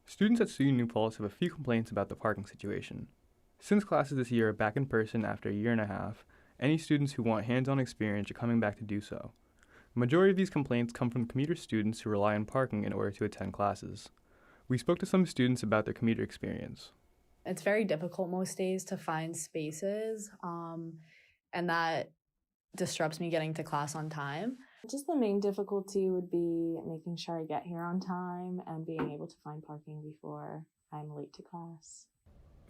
Students at SUNY New Paltz have a few complaints about the parking situation. Since classes this year are back in person after a year and a half, any students who want hands-on experience are coming back to do so. The majority of these complaints come from commuter students who rely on parking in order to attend classes. We spoke to some students about their commuter experience. It's very difficult most days to find spaces, and that disrupts me getting to class on time. Just the main difficulty would be making sure I get here on time and being able to find parking before I'm late to class.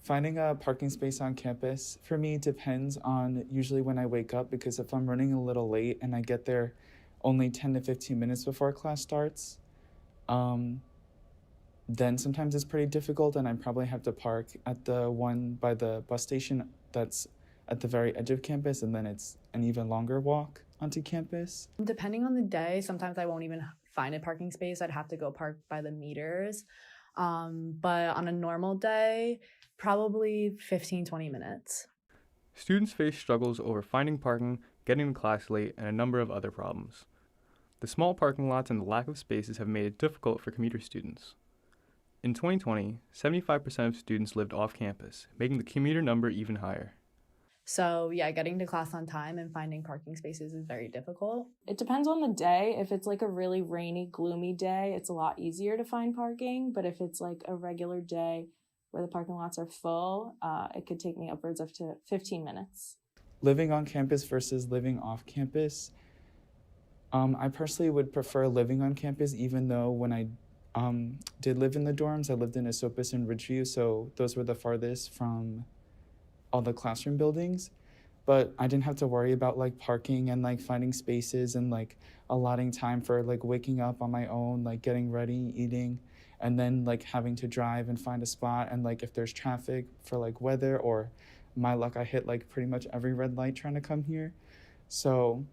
Finding a parking space on campus, for me, depends on usually when I wake up, because if I'm running a little late and I get there only 10 to 15 minutes before class starts, then sometimes it's pretty difficult, and I probably have to park at the one by the bus station that's at the very edge of campus, and then it's an even longer walk onto campus. Depending on the day, sometimes I won't even find a parking space. I'd have to go park by the meters. But on a normal day, probably 15-20 minutes. Students face struggles over finding parking, getting to class late, and a number of other problems. The small parking lots and the lack of spaces have made it difficult for commuter students. In 2020, 75% of students lived off campus, making the commuter number even higher. So yeah, getting to class on time and finding parking spaces is very difficult. It depends on the day. If it's like a really rainy, gloomy day, it's a lot easier to find parking. But if it's like a regular day where the parking lots are full, it could take me upwards of to 15 minutes. Living on campus versus living off campus, I personally would prefer living on campus, even though when I did live in the dorms, I lived in Esopus and Ridgeview, so those were the farthest from all the classroom buildings. But I didn't have to worry about like parking and like finding spaces and like allotting time for like waking up on my own, like getting ready, eating, and then like having to drive and find a spot, and like if there's traffic for like weather, or my luck, I hit like pretty much every red light trying to come here. So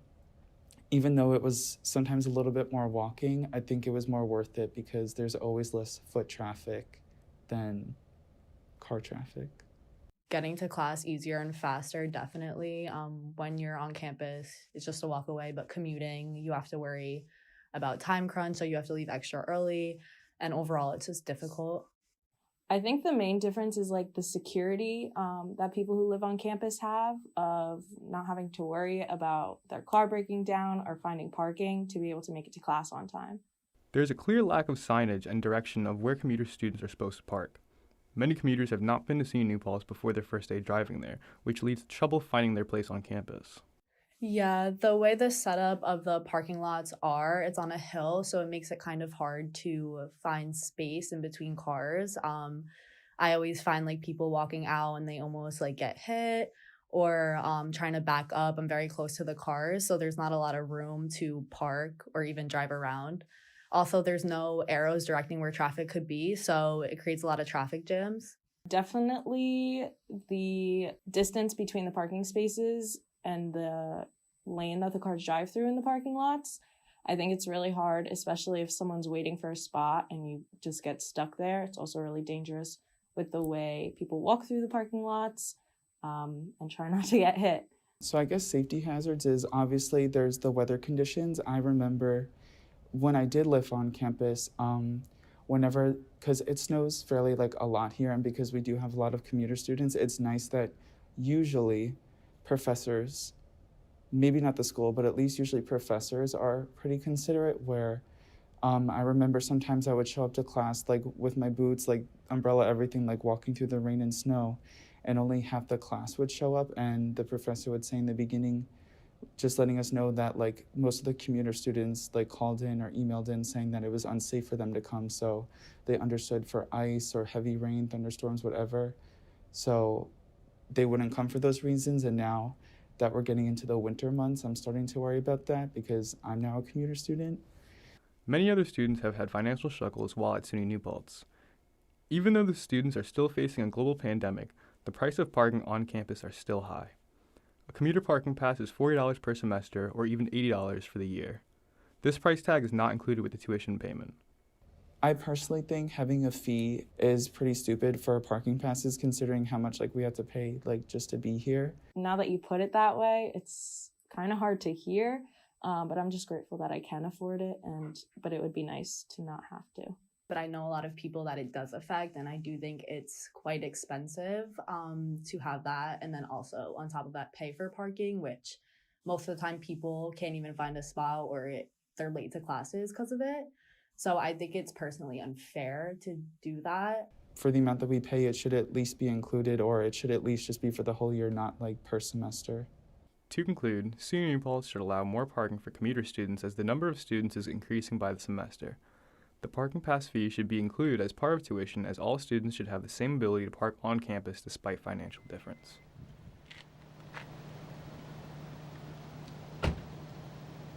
even though it was sometimes a little bit more walking, I think it was more worth it because there's always less foot traffic than car traffic. Getting to class easier and faster, definitely. When you're on campus, it's just a walk away, but commuting, you have to worry about time crunch, so you have to leave extra early, and overall, it's just difficult. I think the main difference is like the security that people who live on campus have, of not having to worry about their car breaking down or finding parking to be able to make it to class on time. There's a clear lack of signage and direction of where commuter students are supposed to park. Many commuters have not been to SUNY New Paltz before their first day driving there, which leads to trouble finding their place on campus. Yeah, the way the setup of the parking lots are, it's on a hill, so it makes it kind of hard to find space in between cars. I always find like people walking out and they almost like get hit, or trying to back up. I'm very close to the cars, so there's not a lot of room to park or even drive around. Also, there's no arrows directing where traffic could be, so it creates a lot of traffic jams. Definitely the distance between the parking spaces and the lane that the cars drive through in the parking lots. I think it's really hard, especially if someone's waiting for a spot and you just get stuck there. It's also really dangerous with the way people walk through the parking lots, and try not to get hit. So I guess safety hazards is obviously there's the weather conditions. I remember when I did live on campus, whenever, because it snows fairly like a lot here, and because we do have a lot of commuter students, it's nice that usually professors, maybe not the school, but at least usually professors are pretty considerate, where I remember sometimes I would show up to class like with my boots, like umbrella, everything, like walking through the rain and snow, and only half the class would show up, and the professor would say in the beginning, just letting us know that like most of the commuter students like called in or emailed in saying that it was unsafe for them to come, so they understood for ice or heavy rain, thunderstorms, whatever, so they wouldn't come for those reasons. And now that we're getting into the winter months, I'm starting to worry about that because I'm now a commuter student. Many other students have had financial struggles while at SUNY New Paltz. Even though the students are still facing a global pandemic, the price of parking on campus are still high. A commuter parking pass is $40 per semester, or even $80 for the year. This price tag is not included with the tuition payment. I personally think having a fee is pretty stupid for parking passes, considering how much like we have to pay like just to be here. Now that you put it that way, it's kind of hard to hear, but I'm just grateful that I can afford it, but it would be nice to not have to. but I know a lot of people that it does affect, and I do think it's quite expensive to have that, and then also on top of that pay for parking, which most of the time people can't even find a spot, or they're late to classes because of it. So I think it's personally unfair to do that. For the amount that we pay, it should at least be included, or it should at least just be for the whole year, not like per semester. To conclude, SUNY Paltz should allow more parking for commuter students as the number of students is increasing by the semester. The parking pass fee should be included as part of tuition, as all students should have the same ability to park on campus despite financial difference.